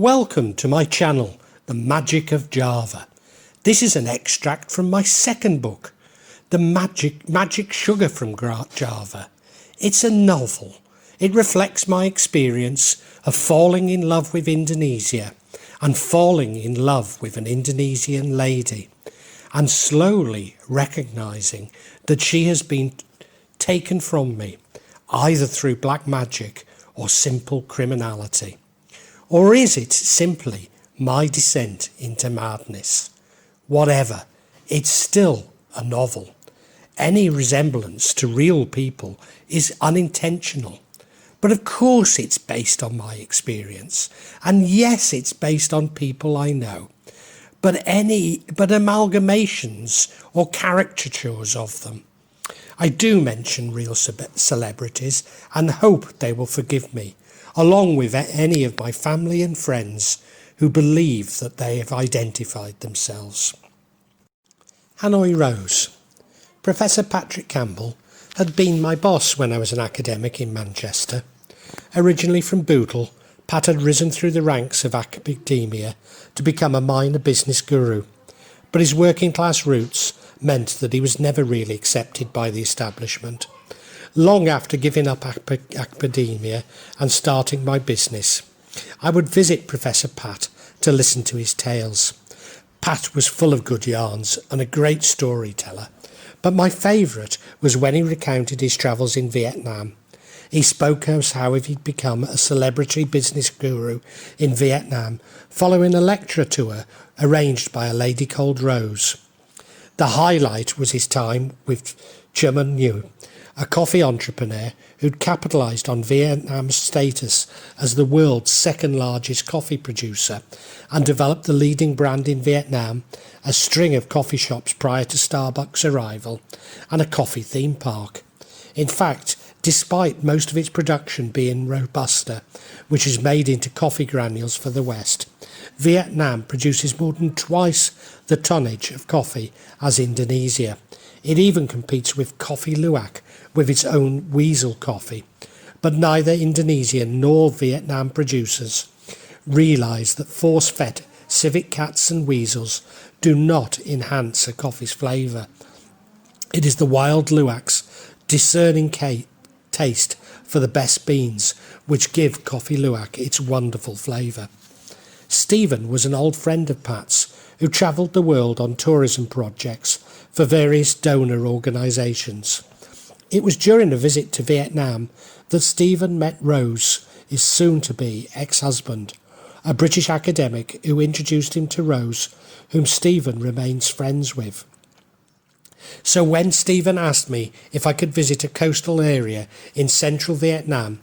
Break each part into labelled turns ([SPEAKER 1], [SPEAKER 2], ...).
[SPEAKER 1] Welcome to my channel, The Magic of Java. This is an extract from my second book, The Magic Sugar from Java. It's a novel. It reflects my experience of falling in love with Indonesia and falling in love with an Indonesian lady and slowly recognising that she has been taken from me either through black magic or simple criminality. Or is it simply my descent into madness? Whatever, it's still a novel. Any resemblance to real people is unintentional. But of course it's based on my experience. And yes, it's based on people I know. But amalgamations or caricatures of them. I do mention real celebrities and hope they will forgive me, along with any of my family and friends who believe that they have identified themselves. Hanoi Rose. Professor Patrick Campbell had been my boss when I was an academic in Manchester. Originally from Bootle, Pat had risen through the ranks of academia to become a minor business guru, but his working class roots meant that he was never really accepted by the establishment. Long after giving up academia and starting my business, I would visit Professor Pat to listen to his tales. Pat was full of good yarns and a great storyteller, but my favourite was when he recounted his travels in Vietnam. He spoke of how he'd become a celebrity business guru in Vietnam following a lecture tour arranged by a lady called Rose. The highlight was his time with Chairman New, a coffee entrepreneur who'd capitalised on Vietnam's status as the world's second largest coffee producer and developed the leading brand in Vietnam, a string of coffee shops prior to Starbucks' arrival, and a coffee theme park. In fact, despite most of its production being Robusta, which is made into coffee granules for the West, Vietnam produces more than twice the tonnage of coffee as Indonesia. It even competes with Coffee Luwak with its own weasel coffee. But neither Indonesian nor Vietnam producers realise that force-fed civet cats and weasels do not enhance a coffee's flavour. It is the wild Luwak's discerning taste for the best beans which give Coffee Luwak its wonderful flavour. Stephen was an old friend of Pat's who travelled the world on tourism projects for various donor organisations. It was during a visit to Vietnam that Stephen met Rose, his soon-to-be ex-husband, a British academic who introduced him to Rose, whom Stephen remains friends with. So when Stephen asked me if I could visit a coastal area in central Vietnam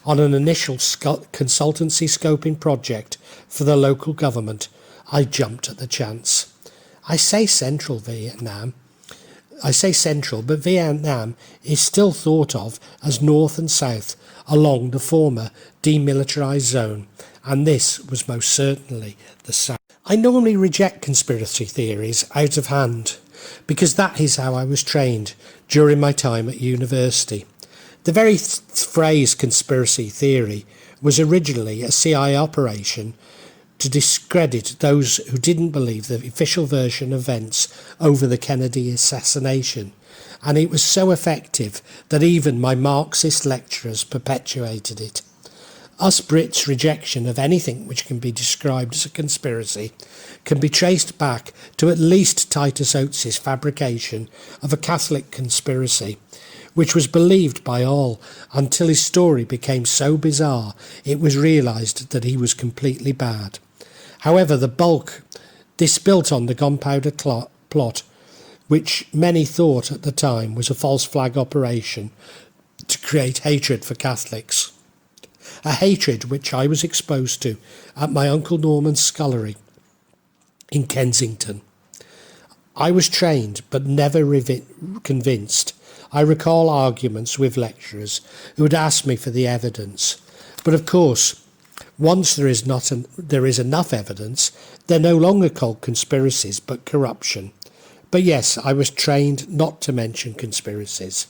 [SPEAKER 1] on an initial consultancy scoping project for the local government, I jumped at the chance. I say central, but Vietnam is still thought of as north and south along the former demilitarised zone, and this was most certainly the south. I normally reject conspiracy theories out of hand, because that is how I was trained during my time at university. The very phrase conspiracy theory was originally a CIA operation to discredit those who didn't believe the official version of events over the Kennedy assassination, and it was so effective that even my Marxist lecturers perpetuated it. Us Brits' rejection of anything which can be described as a conspiracy can be traced back to at least Titus Oates's fabrication of a Catholic conspiracy, which was believed by all until his story became so bizarre it was realised that he was completely bad. However, this built on the gunpowder plot, which many thought at the time was a false flag operation to create hatred for Catholics. A hatred which I was exposed to at my Uncle Norman's scullery in Kensington. I was trained but never convinced. I recall arguments with lecturers who would ask me for the evidence. But of course, once there is enough evidence, they're no longer called conspiracies but corruption. But yes, I was trained not to mention conspiracies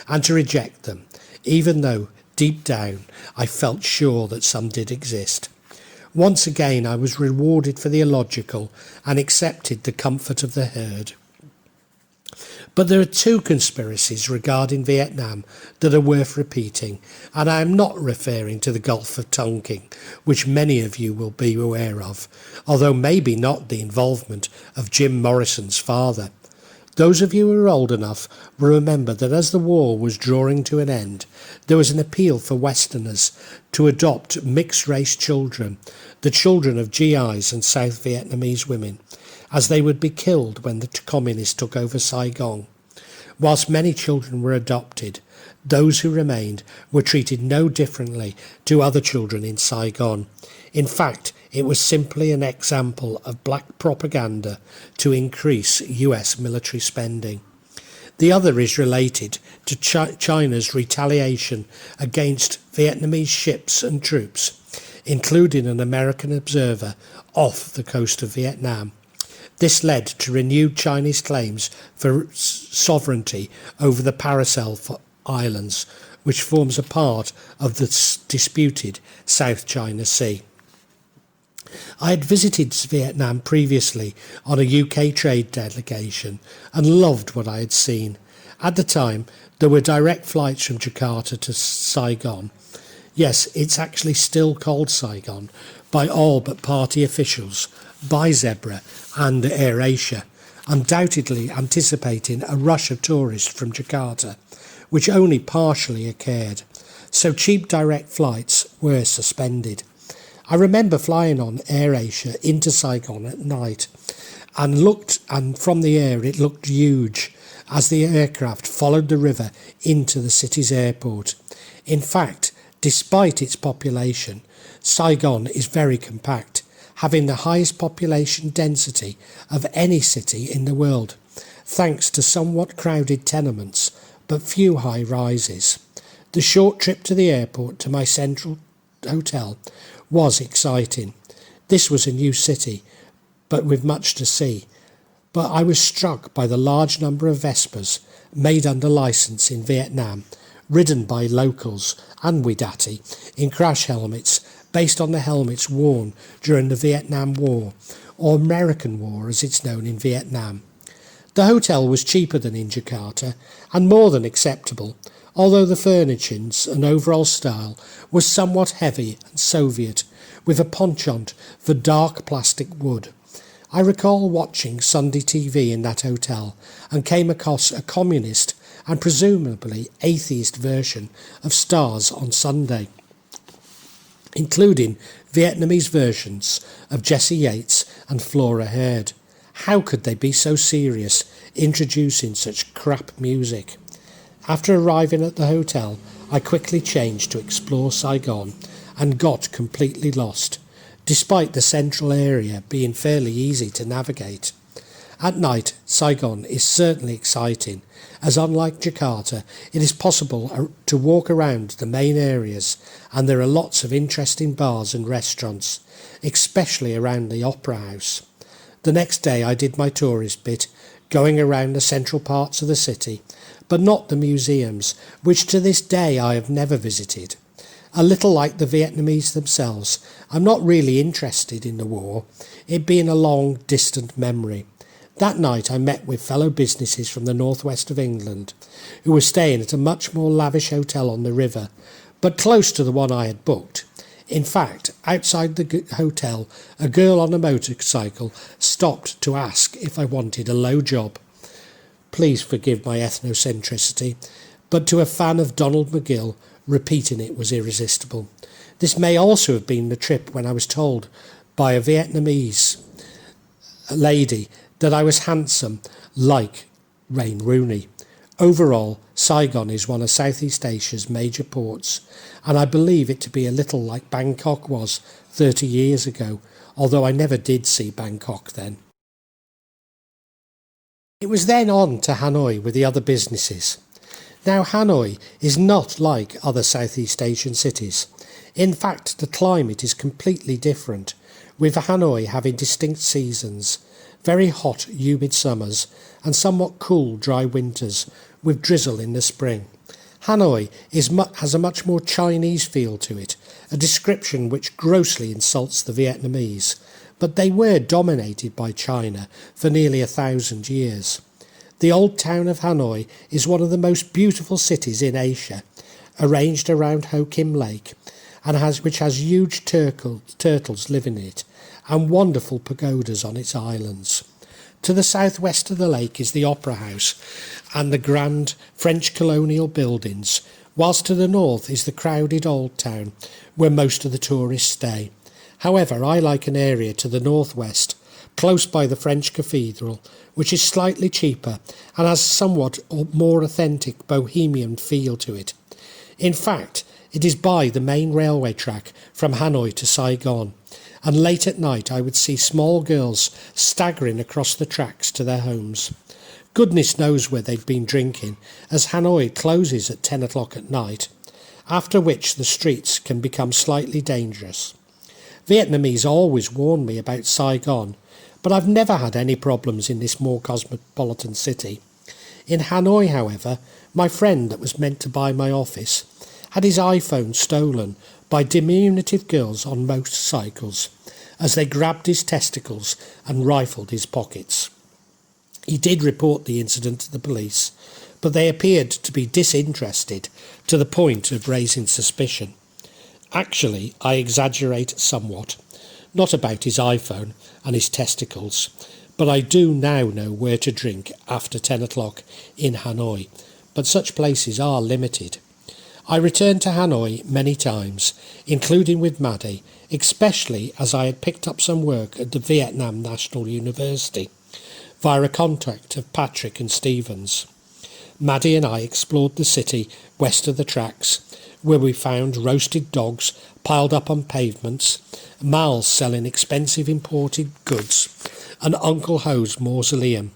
[SPEAKER 1] and to reject them, even though deep down I felt sure that some did exist. Once again I was rewarded for the illogical and accepted the comfort of the herd. But there are two conspiracies regarding Vietnam that are worth repeating, and I am not referring to the Gulf of Tonkin, which many of you will be aware of, although maybe not the involvement of Jim Morrison's father. Those of you who are old enough will remember that as the war was drawing to an end, there was an appeal for Westerners to adopt mixed-race children, the children of GIs and South Vietnamese women, as they would be killed when the communists took over Saigon. Whilst many children were adopted, those who remained were treated no differently to other children in Saigon. In fact, it was simply an example of black propaganda to increase US military spending. The other is related to China's retaliation against Vietnamese ships and troops, including an American observer off the coast of Vietnam. This led to renewed Chinese claims for sovereignty over the Paracel Islands, which forms a part of the disputed South China Sea. I had visited Vietnam previously on a UK trade delegation and loved what I had seen. At the time, there were direct flights from Jakarta to Saigon. Yes, it's actually still called Saigon by all but party officials, by Zebra and AirAsia, undoubtedly anticipating a rush of tourists from Jakarta, which only partially occurred, so cheap direct flights were suspended. I remember flying on AirAsia into Saigon at night and from the air it looked huge as the aircraft followed the river into the city's airport. In fact, despite its population, Saigon is very compact, having the highest population density of any city in the world, thanks to somewhat crowded tenements but few high rises. The short trip to the airport to my central hotel was exciting. This was a new city, but with much to see. But I was struck by the large number of Vespas made under licence in Vietnam, ridden by locals and Widati in crash helmets based on the helmets worn during the Vietnam War, or American War as it's known in Vietnam. The hotel was cheaper than in Jakarta and more than acceptable, although the furnishings and overall style was somewhat heavy and Soviet, with a penchant for dark plastic wood. I recall watching Sunday TV in that hotel and came across a communist and presumably atheist version of Stars on Sunday, including Vietnamese versions of Jesse Yates and Flora Hurd. How could they be so serious introducing such crap music? After arriving at the hotel, I quickly changed to explore Saigon and got completely lost, despite the central area being fairly easy to navigate. At night, Saigon is certainly exciting, as unlike Jakarta, it is possible to walk around the main areas and there are lots of interesting bars and restaurants, especially around the Opera House. The next day I did my tourist bit, going around the central parts of the city, but not the museums, which to this day I have never visited. A little like the Vietnamese themselves, I'm not really interested in the war, it being a long, distant memory. That night I met with fellow businesses from the northwest of England, who were staying at a much more lavish hotel on the river, but close to the one I had booked. In fact, outside the hotel, a girl on a motorcycle stopped to ask if I wanted a low job. Please forgive my ethnocentricity, but to a fan of Donald McGill, repeating it was irresistible. This may also have been the trip when I was told by a Vietnamese lady that I was handsome like Wayne Rooney. Overall, Saigon is one of Southeast Asia's major ports, and I believe it to be a little like Bangkok was 30 years ago, although I never did see Bangkok then. It was then on to Hanoi with the other businesses. Now Hanoi is not like other Southeast Asian cities. In fact, the climate is completely different, with Hanoi having distinct seasons, very hot, humid summers and somewhat cool, dry winters with drizzle in the spring. Hanoi has a much more Chinese feel to it, a description which grossly insults the Vietnamese, but they were dominated by China for nearly 1,000 years. The old town of Hanoi is one of the most beautiful cities in Asia, arranged around Ho Kim Lake, and which has huge turtles living in it, and wonderful pagodas on its islands. To the southwest of the lake is the Opera House and the grand French colonial buildings, whilst to the north is the crowded old town where most of the tourists stay. However, I like an area to the northwest, close by the French cathedral, which is slightly cheaper and has a somewhat more authentic bohemian feel to it. In fact, it is by the main railway track from Hanoi to Saigon, and late at night I would see small girls staggering across the tracks to their homes. Goodness knows where they've been drinking, as Hanoi closes at 10 o'clock at night, after which the streets can become slightly dangerous. Vietnamese always warn me about Saigon, but I've never had any problems in this more cosmopolitan city. In Hanoi, however, my friend that was meant to buy my office had his iPhone stolen by diminutive girls on motorcycles as they grabbed his testicles and rifled his pockets. He did report the incident to the police, but they appeared to be disinterested to the point of raising suspicion. Actually, I exaggerate somewhat, not about his iPhone and his testicles, but I do now know where to drink after 10 o'clock in Hanoi, but such places are limited. I returned to Hanoi many times, including with Maddie, especially as I had picked up some work at the Vietnam National University, via a contact of Patrick and Stevens. Maddie and I explored the city west of the tracks, where we found roasted dogs piled up on pavements, Mal's selling expensive imported goods, and Uncle Ho's mausoleum.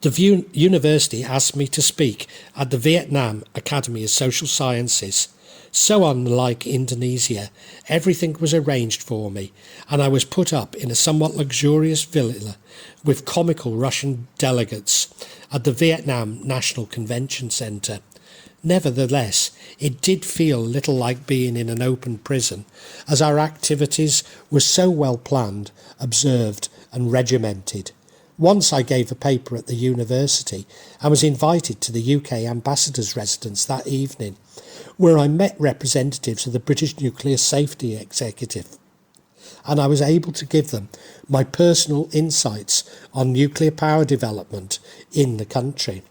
[SPEAKER 1] The university asked me to speak at the Vietnam Academy of Social Sciences. So unlike Indonesia, everything was arranged for me, and I was put up in a somewhat luxurious villa with comical Russian delegates at the Vietnam National Convention Centre. Nevertheless, it did feel a little like being in an open prison, as our activities were so well planned, observed and regimented. Once I gave a paper at the university and was invited to the UK ambassador's residence that evening, where I met representatives of the British Nuclear Safety Executive, and I was able to give them my personal insights on nuclear power development in the country.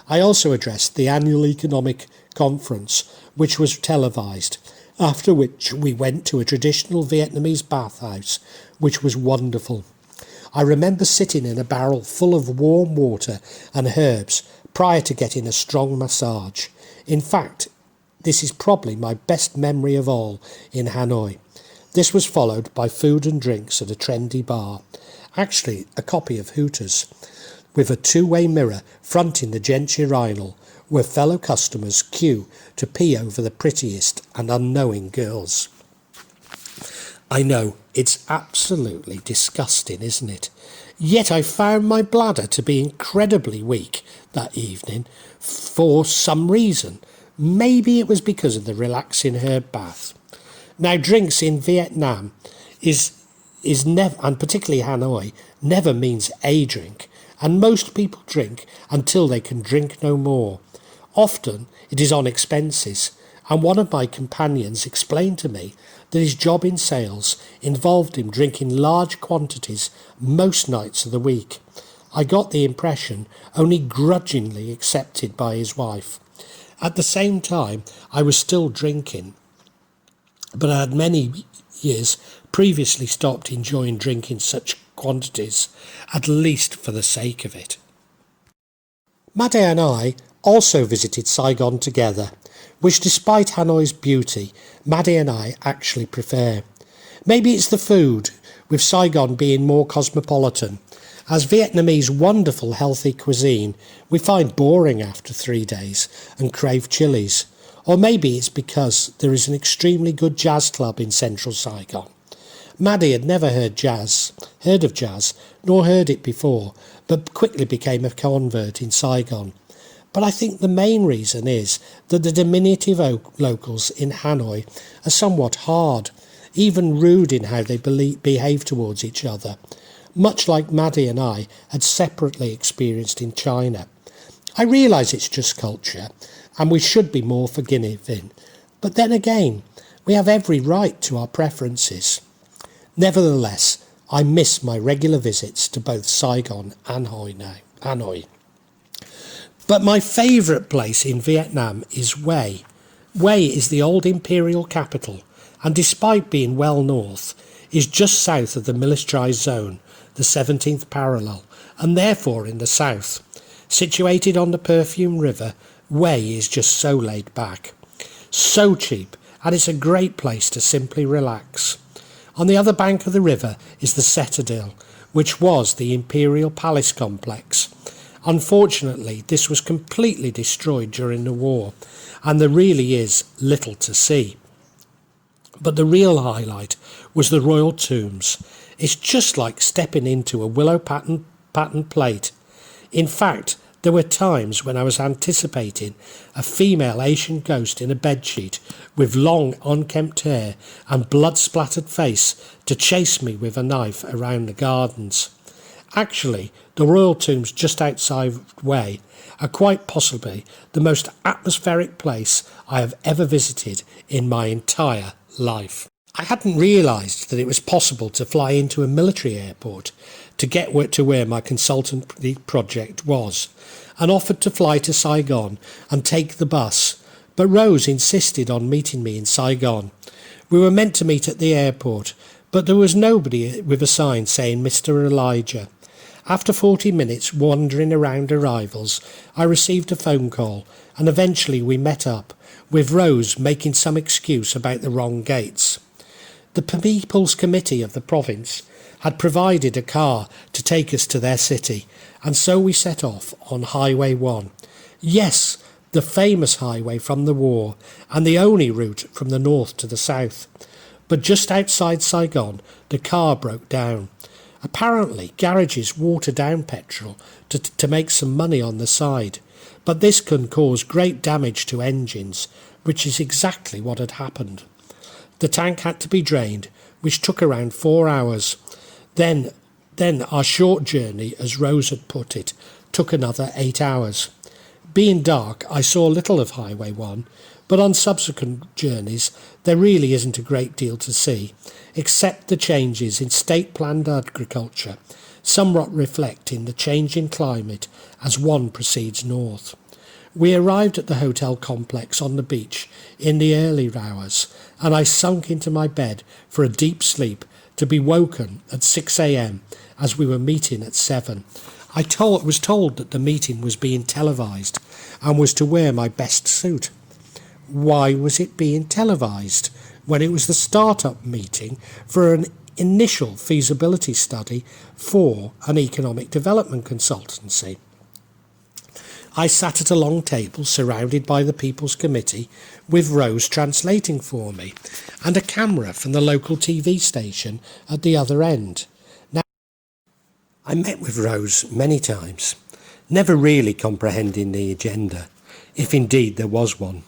[SPEAKER 1] I also addressed the annual economic conference, which was televised, after which we went to a traditional Vietnamese bathhouse, which was wonderful. I remember sitting in a barrel full of warm water and herbs prior to getting a strong massage. In fact, this is probably my best memory of all in Hanoi. This was followed by food and drinks at a trendy bar, actually a copy of Hooters, with a two-way mirror fronting the gents' urinal, where fellow customers queue to pee over the prettiest and unknowing girls. I know, it's absolutely disgusting, isn't it? Yet I found my bladder to be incredibly weak that evening for some reason. Maybe it was because of the relaxing herb bath. Now, drinks in Vietnam is never, and particularly Hanoi, never means a drink, and most people drink until they can drink no more. Often it is on expenses, and one of my companions explained to me that his job in sales involved him drinking large quantities most nights of the week. I got the impression only grudgingly accepted by his wife. At the same time, I was still drinking, but I had many years previously stopped enjoying drinking such quantities, at least for the sake of it. Maddie and I also visited Saigon together, which despite Hanoi's beauty, Maddie and I actually prefer. Maybe it's the food, with Saigon being more cosmopolitan. As Vietnamese wonderful healthy cuisine, we find boring after 3 days and crave chilies. Or maybe it's because there is an extremely good jazz club in central Saigon. Maddie had never heard of jazz, nor heard it before, but quickly became a convert in Saigon. But I think the main reason is that the diminutive locals in Hanoi are somewhat hard, even rude in how they behave towards each other, much like Maddie and I had separately experienced in China. I realise it's just culture, and we should be more forgiving, but then again, we have every right to our preferences. Nevertheless, I miss my regular visits to both Saigon and Hanoi. But my favourite place in Vietnam is Hue. Hue is the old imperial capital, and despite being well north, is just south of the militarised zone, the 17th parallel, and therefore in the south. Situated on the Perfume River, Hue is just so laid back. So cheap, and it's a great place to simply relax. On the other bank of the river is the Citadel, which was the Imperial Palace complex. Unfortunately, this was completely destroyed during the war, and there really is little to see. But the real highlight was the royal tombs. It's just like stepping into a willow pattern plate. In fact, there were times when I was anticipating a female Asian ghost in a bedsheet with long unkempt hair and blood-splattered face to chase me with a knife around the gardens. Actually, the royal tombs just outside Hue are quite possibly the most atmospheric place I have ever visited in my entire life. I hadn't realised that it was possible to fly into a military airport to get to where my consultancy project was, and offered to fly to Saigon and take the bus, but Rose insisted on meeting me in Saigon. We were meant to meet at the airport, but there was nobody with a sign saying Mr. Elijah. After 40 minutes wandering around arrivals, I received a phone call, and eventually we met up, with Rose making some excuse about the wrong gates. The People's Committee of the province had provided a car to take us to their city, and so we set off on Highway 1. Yes, the famous highway from the war, and the only route from the north to the south. But just outside Saigon, the car broke down. Apparently, garages water down petrol to make some money on the side, but this can cause great damage to engines, which is exactly what had happened. The tank had to be drained, which took around 4 hours. Then our short journey, as Rose had put it, took another 8 hours. Being dark, I saw little of Highway 1, but on subsequent journeys there really isn't a great deal to see, except the changes in state-planned agriculture, somewhat reflecting the change in climate as one proceeds north. We arrived at the hotel complex on the beach in the early hours, and I sunk into my bed for a deep sleep, to be woken at 6 a.m. as we were meeting at 7. I was told that the meeting was being televised and was to wear my best suit. Why was it being televised when it was the start-up meeting for an initial feasibility study for an economic development consultancy? I sat at a long table surrounded by the People's Committee, with Rose translating for me, and a camera from the local TV station at the other end. Now, I met with Rose many times, never really comprehending the agenda, if indeed there was one.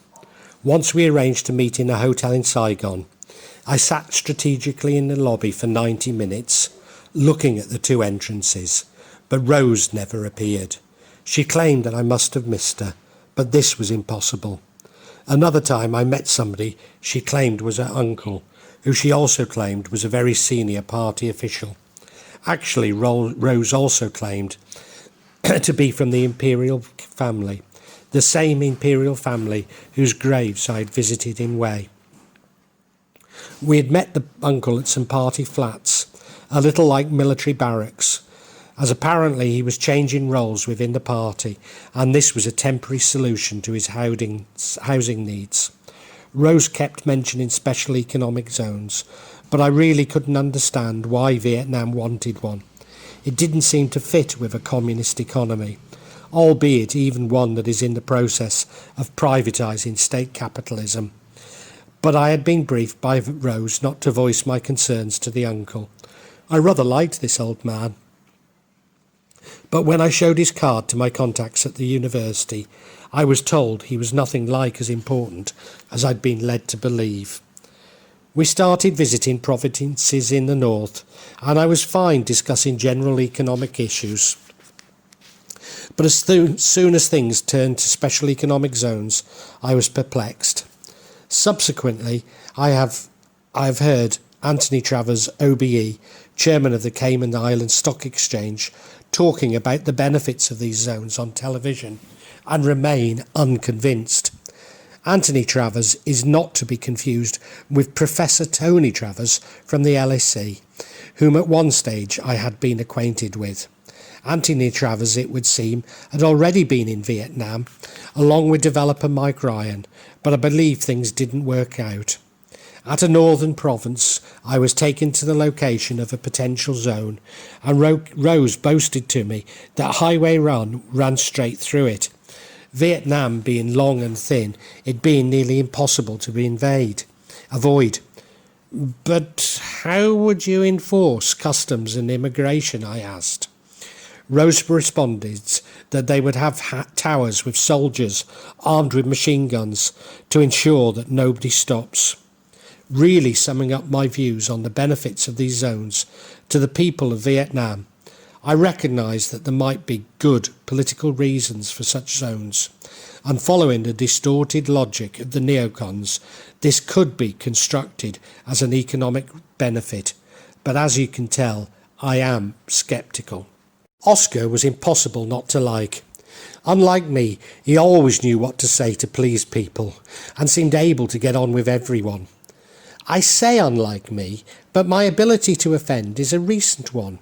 [SPEAKER 1] Once we arranged to meet in a hotel in Saigon. I sat strategically in the lobby for 90 minutes, looking at the two entrances, but Rose never appeared. She claimed that I must have missed her, but this was impossible. Another time I met somebody she claimed was her uncle, who she also claimed was a very senior party official. Actually, Rose also claimed to be from the imperial family, the same imperial family whose graves I had visited in Hue. We had met the uncle at some party flats, a little like military barracks, as apparently he was changing roles within the party, and this was a temporary solution to his housing needs. Rose kept mentioning special economic zones, but I really couldn't understand why Vietnam wanted one. It didn't seem to fit with a communist economy, albeit even one that is in the process of privatising state capitalism. But I had been briefed by Rose not to voice my concerns to the uncle. I rather liked this old man. But when I showed his card to my contacts at the university, I was told he was nothing like as important as I'd been led to believe. We started visiting provinces in the north, and I was fine discussing general economic issues. But as soon as things turned to special economic zones, I was perplexed. Subsequently, I have heard Anthony Travers, OBE, chairman of the Cayman Islands Stock Exchange, talking about the benefits of these zones on television and remain unconvinced. Anthony Travers is not to be confused with Professor Tony Travers from the LSE, whom at one stage I had been acquainted with. Anthony Travers, it would seem, had already been in Vietnam, along with developer Mike Ryan, but I believe things didn't work out. At a northern province, I was taken to the location of a potential zone, and Rose boasted to me that Highway Run ran straight through it. Vietnam being long and thin, it being nearly impossible to avoid. But how would you enforce customs and immigration, I asked. Rose responded that they would have towers with soldiers armed with machine guns to ensure that nobody stops. Really summing up my views on the benefits of these zones to the people of Vietnam, I recognise that there might be good political reasons for such zones, and following the distorted logic of the neocons, this could be constructed as an economic benefit, but as you can tell, I am sceptical. Oscar was impossible not to like. Unlike me, he always knew what to say to please people, and seemed able to get on with everyone. I say unlike me, but my ability to offend is a recent one,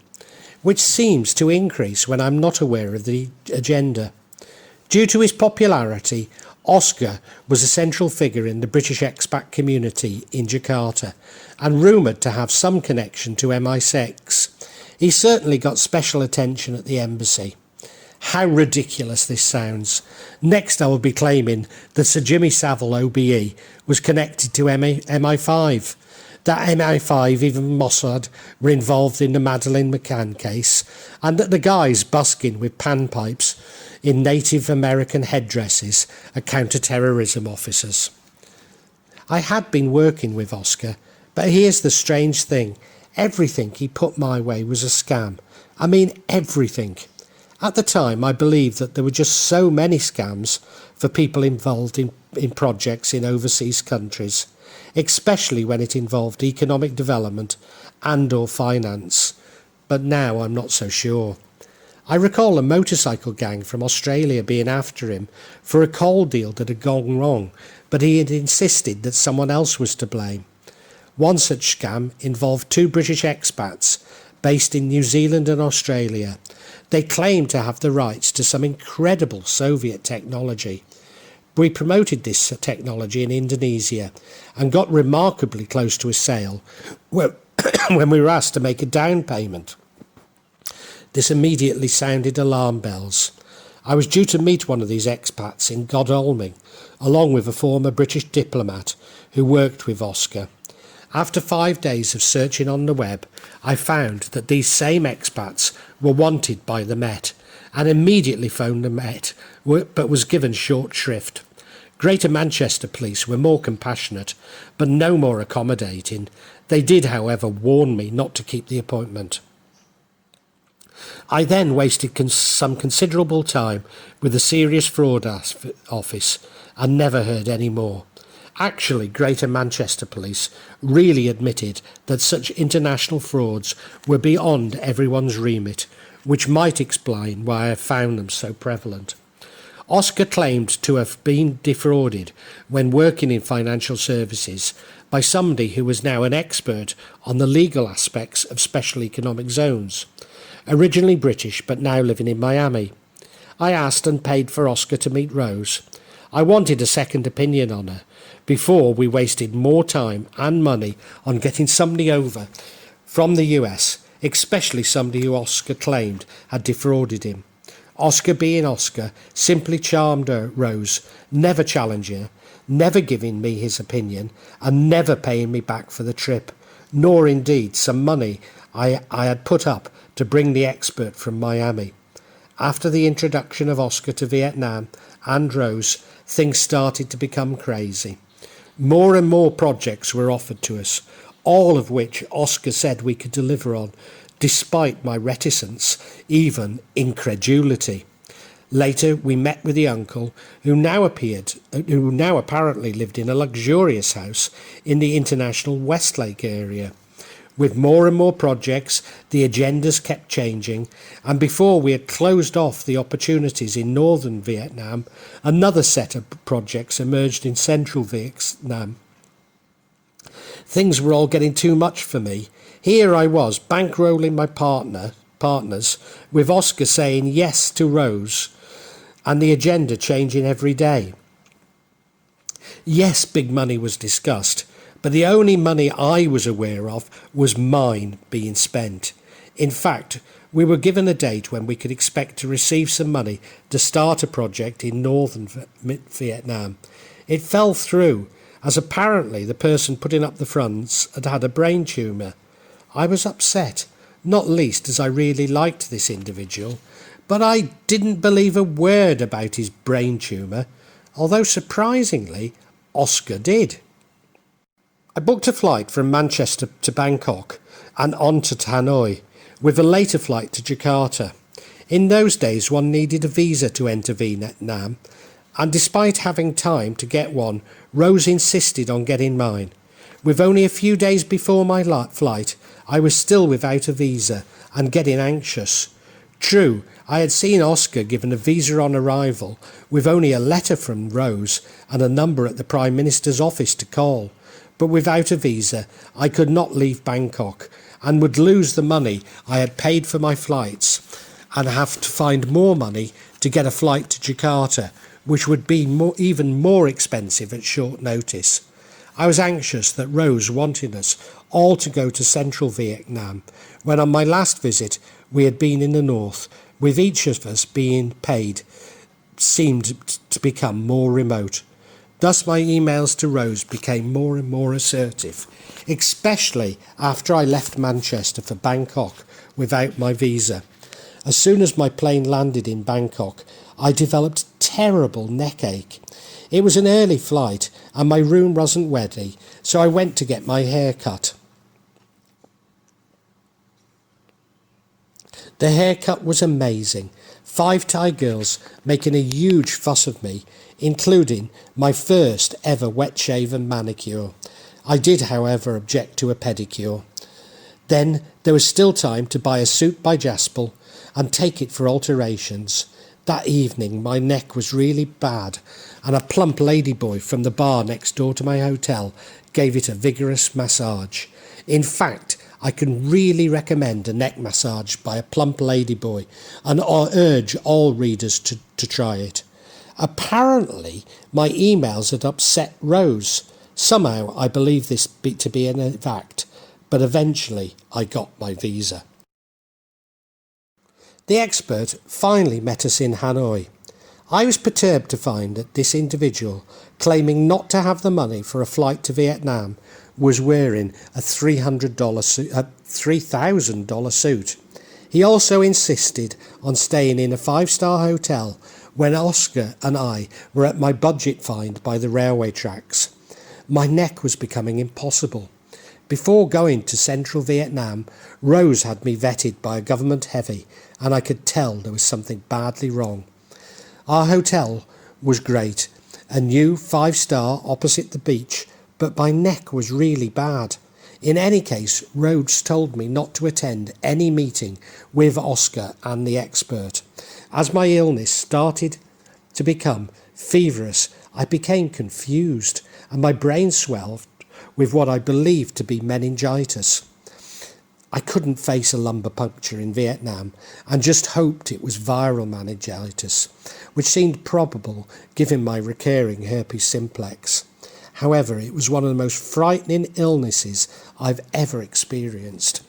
[SPEAKER 1] which seems to increase when I'm not aware of the agenda. Due to his popularity, Oscar was a central figure in the British expat community in Jakarta, and rumoured to have some connection to MI6. He certainly got special attention at the embassy. How ridiculous this sounds. Next I will be claiming that Sir Jimmy Savile OBE was connected to MI5, that MI5, even Mossad, were involved in the Madeleine McCann case, and that the guys busking with panpipes in Native American headdresses are counter-terrorism officers. I had been working with Oscar, but here's the strange thing. Everything he put my way was a scam. I mean everything. At the time, I believed that there were just so many scams for people involved in projects in overseas countries, especially when it involved economic development and/or finance. But now I'm not so sure. I recall a motorcycle gang from Australia being after him for a coal deal that had gone wrong, but he had insisted that someone else was to blame. One such scam involved two British expats based in New Zealand and Australia. They claimed to have the rights to some incredible Soviet technology. We promoted this technology in Indonesia and got remarkably close to a sale when we were asked to make a down payment. This immediately sounded alarm bells. I was due to meet one of these expats in Godalming, along with a former British diplomat who worked with Oscar. After 5 days of searching on the web, I found that these same expats were wanted by the Met, and immediately phoned the Met, but was given short shrift. Greater Manchester Police were more compassionate, but no more accommodating. They did, however, warn me not to keep the appointment. I then wasted some considerable time with the Serious Fraud Office and never heard any more. Actually, Greater Manchester Police really admitted that such international frauds were beyond everyone's remit, which might explain why I found them so prevalent. Oscar claimed to have been defrauded when working in financial services by somebody who was now an expert on the legal aspects of special economic zones. Originally British but now living in Miami. I asked and paid for Oscar to meet Rose. I wanted a second opinion on her before we wasted more time and money on getting somebody over from the US, especially somebody who Oscar claimed had defrauded him. Oscar being Oscar simply charmed Rose, never challenging her, never giving me his opinion and never paying me back for the trip, nor indeed some money I had put up to bring the expert from Miami. After the introduction of Oscar to Vietnam and Rose, things started to become crazy. More and more projects were offered to us, all of which Oscar said we could deliver on, despite my reticence, even incredulity. Later, we met with the uncle, who now apparently lived in a luxurious house in the international Westlake area. With more and more projects, the agendas kept changing, and before we had closed off the opportunities in northern Vietnam, another set of projects emerged in central Vietnam. Things were all getting too much for me. Here I was, bankrolling my partners, with Oscar saying yes to Rose, and the agenda changing every day. Yes, big money was discussed, but the only money I was aware of was mine being spent. In fact, we were given a date when we could expect to receive some money to start a project in northern Vietnam. It fell through, as apparently the person putting up the funds had had a brain tumour. I was upset, not least as I really liked this individual, but I didn't believe a word about his brain tumour, although surprisingly, Oscar did. I booked a flight from Manchester to Bangkok and on to Hanoi, with a later flight to Jakarta. In those days one needed a visa to enter Vietnam, and despite having time to get one, Rose insisted on getting mine. With only a few days before my flight, I was still without a visa and getting anxious. True, I had seen Oscar given a visa on arrival, with only a letter from Rose and a number at the Prime Minister's office to call. But without a visa, I could not leave Bangkok and would lose the money I had paid for my flights and have to find more money to get a flight to Jakarta, which would be even more expensive at short notice. I was anxious that Rose wanted us all to go to central Vietnam, when on my last visit we had been in the north, with each of us being paid, seemed to become more remote. Thus my emails to Rose became more and more assertive, especially after I left Manchester for Bangkok without my visa. As soon as my plane landed in Bangkok, I developed terrible neck ache. It was an early flight and my room wasn't ready, so I went to get my hair cut. The haircut was amazing. 5 Thai girls making a huge fuss of me, including my first ever wet shave and manicure. I did, however, object to a pedicure. Then there was still time to buy a suit by Jaspel and take it for alterations. That evening my neck was really bad, and a plump ladyboy from the bar next door to my hotel gave it a vigorous massage. In fact, I can really recommend a neck massage by a plump ladyboy and urge all readers to try it. Apparently, my emails had upset Rose. Somehow I believe this to be an fact, but eventually I got my visa. The expert finally met us in Hanoi. I was perturbed to find that this individual, claiming not to have the money for a flight to Vietnam, was wearing a $3,000 suit. He also insisted on staying in a 5-star hotel when Oscar and I were at my budget find by the railway tracks. My neck was becoming impossible. Before going to central Vietnam, Rose had me vetted by a government heavy, and I could tell there was something badly wrong. Our hotel was great, a new 5-star opposite the beach, but my neck was really bad. In any case, Rose told me not to attend any meeting with Oscar and the expert. As my illness started to become feverish, I became confused, and my brain swelled with what I believed to be meningitis. I couldn't face a lumbar puncture in Vietnam and just hoped it was viral meningitis, which seemed probable given my recurring herpes simplex. However, it was one of the most frightening illnesses I've ever experienced.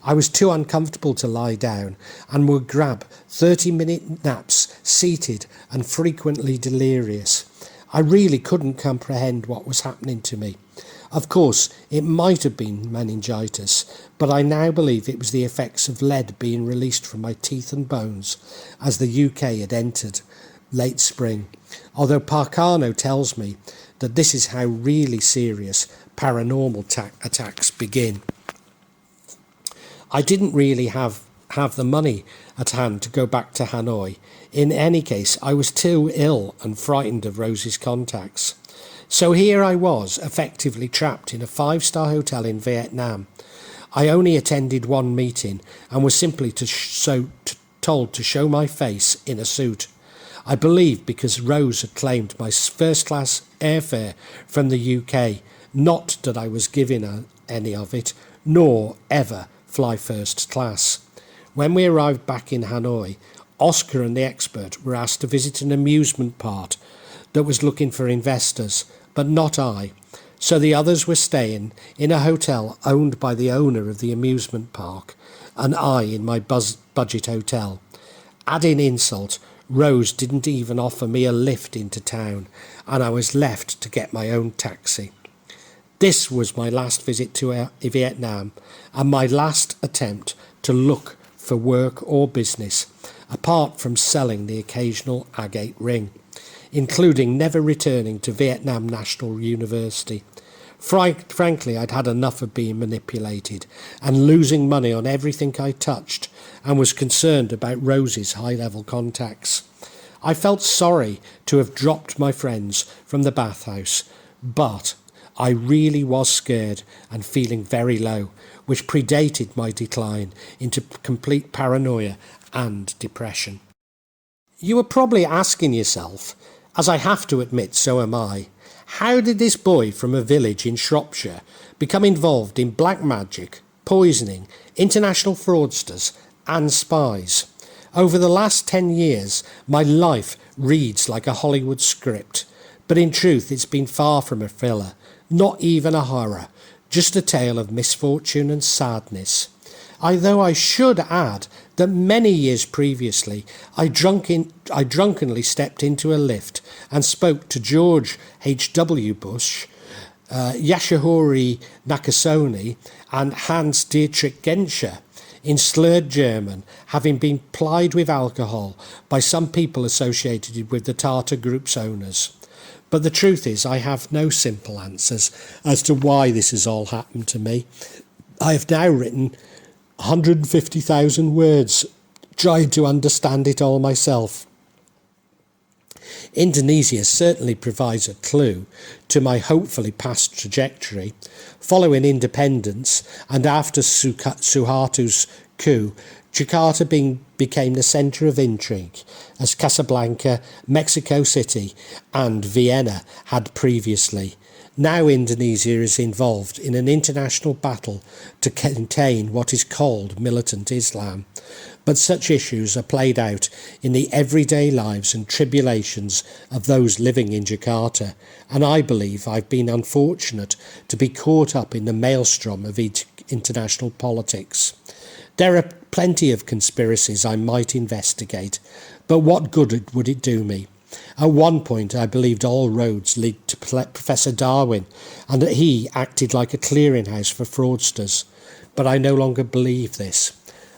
[SPEAKER 1] I was too uncomfortable to lie down and would grab 30-minute naps seated and frequently delirious. I really couldn't comprehend what was happening to me. Of course, it might have been meningitis, but I now believe it was the effects of lead being released from my teeth and bones as the UK had entered late spring, although Parcano tells me that this is how really serious paranormal attacks begin. I didn't really have the money at hand to go back to Hanoi. In any case, I was too ill and frightened of Rose's contacts. So here I was, effectively trapped in a 5-star hotel in Vietnam. I only attended one meeting and was simply told to show my face in a suit. I believe because Rose had claimed my first-class airfare from the UK, not that I was given any of it, nor ever fly first class. When we arrived back in Hanoi, Oscar and the expert were asked to visit an amusement park that was looking for investors, but not I. So the others were staying in a hotel owned by the owner of the amusement park, and I in my budget hotel. Adding insult, Rose didn't even offer me a lift into town, and I was left to get my own taxi. This was my last visit to Vietnam, and my last attempt to look for work or business, apart from selling the occasional agate ring, including never returning to Vietnam National University. Frankly, I'd had enough of being manipulated and losing money on everything I touched, and was concerned about Rose's high-level contacts. I felt sorry to have dropped my friends from the bathhouse, but I really was scared and feeling very low, which predated my decline into complete paranoia and depression. You are probably asking yourself, as I have to admit so am I, how did this boy from a village in Shropshire become involved in black magic, poisoning, international fraudsters and spies? Over the last 10 years, my life reads like a Hollywood script, but in truth it's been far from a thriller, not even a horror, just a tale of misfortune and sadness. Though I should add that many years previously I drunkenly stepped into a lift and spoke to George H.W. Bush, Yashahori Nakasone and Hans-Dietrich Genscher in slurred German, having been plied with alcohol by some people associated with the Tata Group's owners. But the truth is, I have no simple answers as to why this has all happened to me. I have now written 150,000 words, trying to understand it all myself. Indonesia certainly provides a clue to my hopefully past trajectory. Following independence and after Suharto's coup, Jakarta became the centre of intrigue, as Casablanca, Mexico City and Vienna had previously. Now Indonesia is involved in an international battle to contain what is called militant Islam. But such issues are played out in the everyday lives and tribulations of those living in Jakarta, and I believe I've been unfortunate to be caught up in the maelstrom of international politics. There are plenty of conspiracies I might investigate, but what good would it do me? At one point I believed all roads lead to Professor Darwin, and that he acted like a clearinghouse for fraudsters, but I no longer believe this.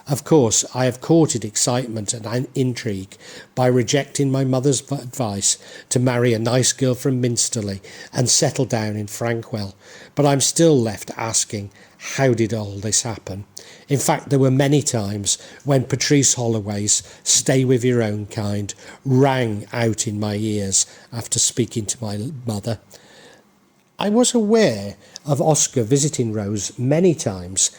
[SPEAKER 1] Of course, I have courted excitement and intrigue by rejecting my mother's advice to marry a nice girl from Minsterley and settle down in Frankwell, but I'm still left asking, how did all this happen? In fact, there were many times when Patrice Holloway's "Stay with your own kind" rang out in my ears after speaking to my mother. I was aware of Oscar visiting Rose many times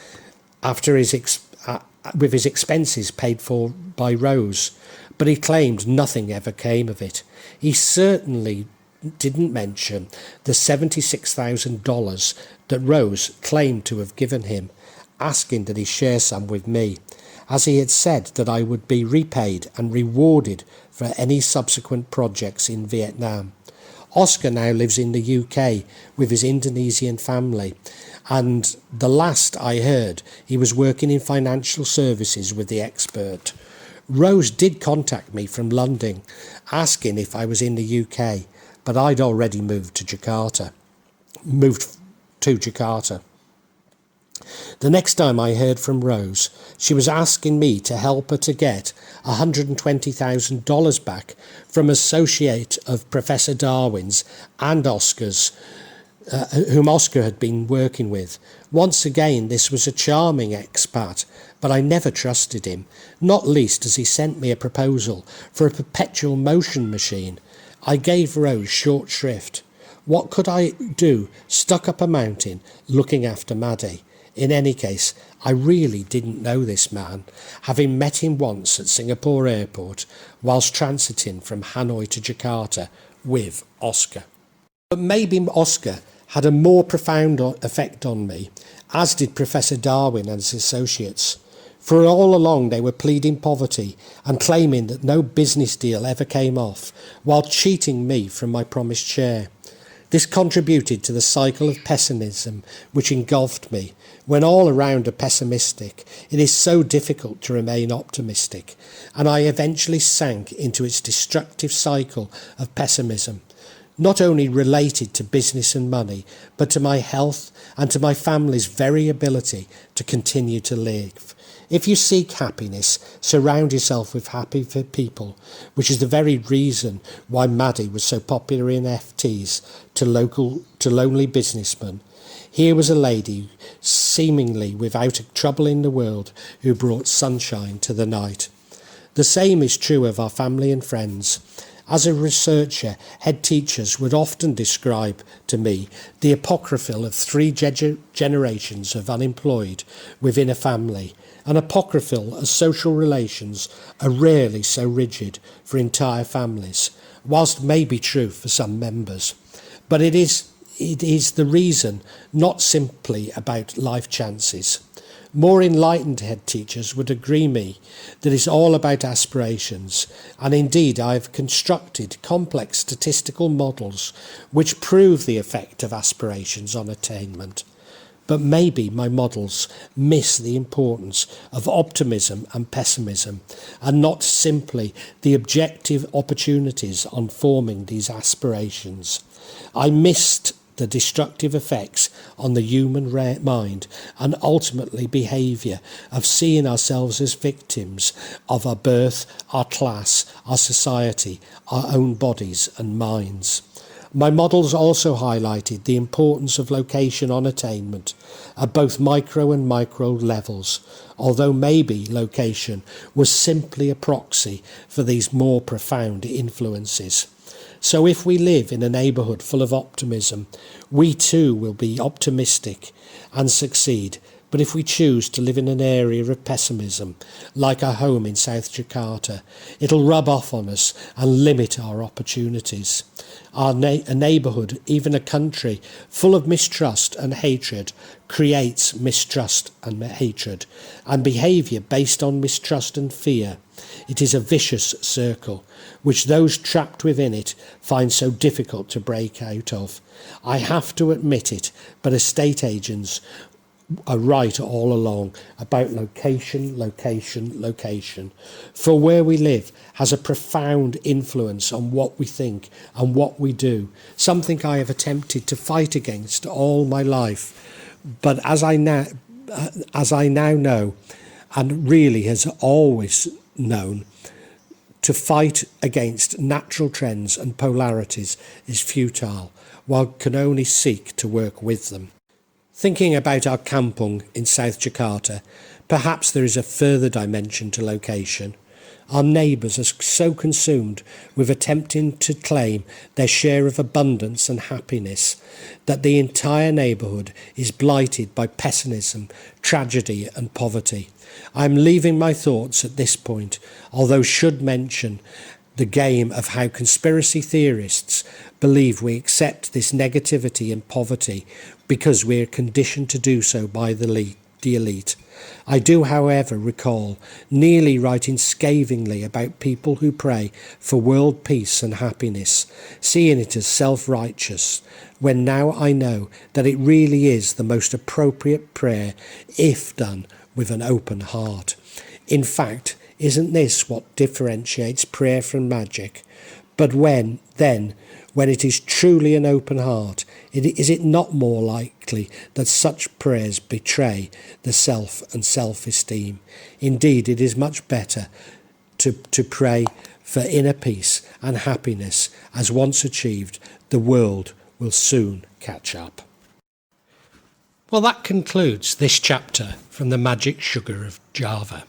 [SPEAKER 1] after with his expenses paid for by Rose, but he claimed nothing ever came of it. He certainly didn't mention the $76,000 that Rose claimed to have given him, asking that he share some with me, as he had said that I would be repaid and rewarded for any subsequent projects in Vietnam. Oscar now lives in the UK with his Indonesian family, and the last I heard, he was working in financial services with the expert. Rose did contact me from London, asking if I was in the UK, but I'd already moved to to Jakarta. The next time I heard from Rose, she was asking me to help her to get $120,000 back from associate of Professor Darwin's and Oscar's, whom Oscar had been working with. Once again, this was a charming expat, but I never trusted him, not least as he sent me a proposal for a perpetual motion machine. I gave Rose short shrift. What could I do stuck up a mountain looking after Maddie? In any case, I really didn't know this man, having met him once at Singapore airport whilst transiting from Hanoi to Jakarta with Oscar. But maybe Oscar had a more profound effect on me, as did Professor Darwin and his associates. For all along they were pleading poverty and claiming that no business deal ever came off, while cheating me from my promised share. This contributed to the cycle of pessimism which engulfed me. When all around are pessimistic, it is so difficult to remain optimistic, and I eventually sank into its destructive cycle of pessimism, not only related to business and money, but to my health and to my family's very ability to continue to live. If you seek happiness, surround yourself with happy people, which is the very reason why Maddie was so popular in FTs to lonely businessmen. Here was a lady, seemingly without a trouble in the world, who brought sunshine to the night. The same is true of our family and friends. As a researcher, head teachers would often describe to me the apocryphal of 3 generations of unemployed within a family. An apocryphal as social relations are rarely so rigid for entire families, whilst may be true for some members. But it is the reason, not simply about life chances. More enlightened head teachers would agree me that it's all about aspirations, and indeed I have constructed complex statistical models which prove the effect of aspirations on attainment. But maybe my models miss the importance of optimism and pessimism, and not simply the objective opportunities on forming these aspirations. I missed the destructive effects on the human mind and ultimately behaviour of seeing ourselves as victims of our birth, our class, our society, our own bodies and minds. My models also highlighted the importance of location on attainment at both micro and micro levels, although maybe location was simply a proxy for these more profound influences. So if we live in a neighbourhood full of optimism, we too will be optimistic and succeed. But if we choose to live in an area of pessimism, like our home in South Jakarta, it'll rub off on us and limit our opportunities. A neighbourhood, even a country, full of mistrust and hatred creates mistrust and hatred, and behaviour based on mistrust and fear. It is a vicious circle, which those trapped within it find so difficult to break out of. I have to admit it, but estate agents are right all along about location. For where we live has a profound influence on what we think and what we do, something I have attempted to fight against all my life. But as I now know, and really has always known, to fight against natural trends and polarities is futile, one can only seek to work with them. Thinking about our kampung in South Jakarta, perhaps there is a further dimension to location. Our neighbours are so consumed with attempting to claim their share of abundance and happiness that the entire neighbourhood is blighted by pessimism, tragedy and poverty. I am leaving my thoughts at this point, although should mention the game of how conspiracy theorists believe we accept this negativity and poverty because we are conditioned to do so by the elite. I do, however, recall Neely writing scathingly about people who pray for world peace and happiness, seeing it as self-righteous, when now I know that it really is the most appropriate prayer if done with an open heart. In fact, isn't this what differentiates prayer from magic? But when it is truly an open heart, is it not more likely that such prayers betray the self and self-esteem? Indeed, it is much better to pray for inner peace and happiness, as once achieved, the world will soon catch up. Well, that concludes this chapter from the Magic Sugar of Java.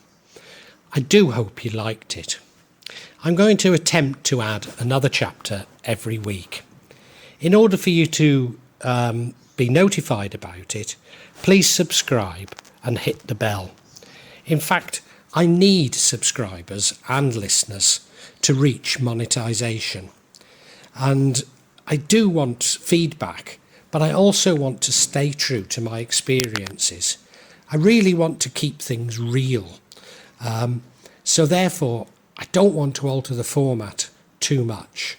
[SPEAKER 1] I do hope you liked it. I'm going to attempt to add another chapter every week. In order for you to be notified about it, please subscribe and hit the bell. In fact, I need subscribers and listeners to reach monetisation. And I do want feedback, but I also want to stay true to my experiences. I really want to keep things real. So therefore, I don't want to alter the format too much.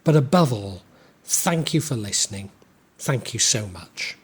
[SPEAKER 1] But above all, thank you for listening. Thank you so much.